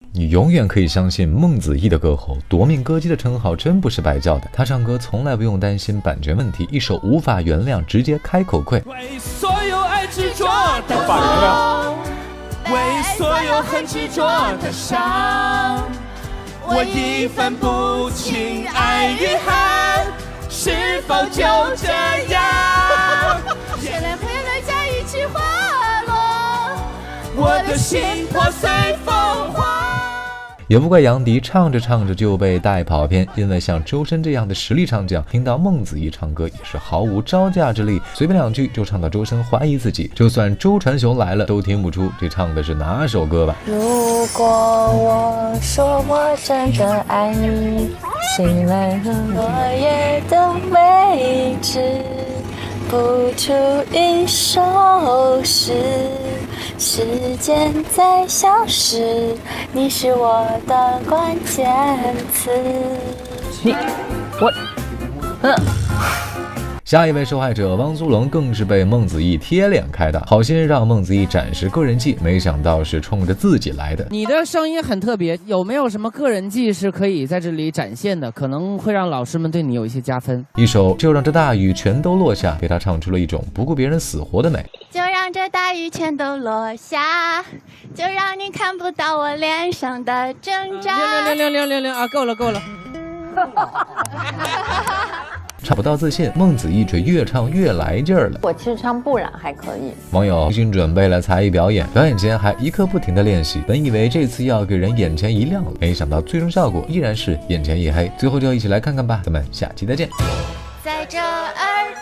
你永远可以相信孟子义的歌喉，夺命歌姬的称号真不是白叫的。他唱歌从来不用担心版权问题，一首无法原谅直接开口跪。为所有爱执着的痛，为所有恨执着的伤，我已分不清爱与恨，是否就这样？血泪陪泪在一起滑落，我的心破碎风化。也不怪杨迪唱着唱着就被带跑偏，因为像周深这样的实力唱将，听到孟子义唱歌也是毫无招架之力，随便两句就唱到周深怀疑自己，就算周传雄来了都听不出这唱的是哪首歌吧。如果我说我真的爱你，醒来后我也都没止不出一首诗，时间在消失，你是我的关键词。下一位受害者汪苏泷更是被孟子义贴脸开打，好心让孟子义展示个人技，没想到是冲着自己来的。你的声音很特别，有没有什么个人技是可以在这里展现的？可能会让老师们对你有一些加分。一首就让这大雨全都落下，被他唱出了一种不顾别人死活的美。就让这大雨全都落下，就让你看不到我脸上的挣扎。6啊，够了。唱不到自信，孟子义却越唱越来劲儿了。我其实唱不染还可以。网友精心准备了才艺表演，表演前还一刻不停的练习，本以为这次要给人眼前一亮了，没想到最终效果依然是眼前一黑。最后就一起来看看吧，咱们下期再见。在这儿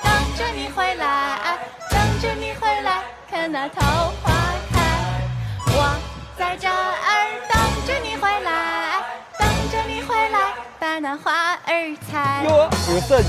等着你回来，等着你回来，看那桃花开。我在这儿等着你回来，等着你回来，把那花儿采。哟，有设计。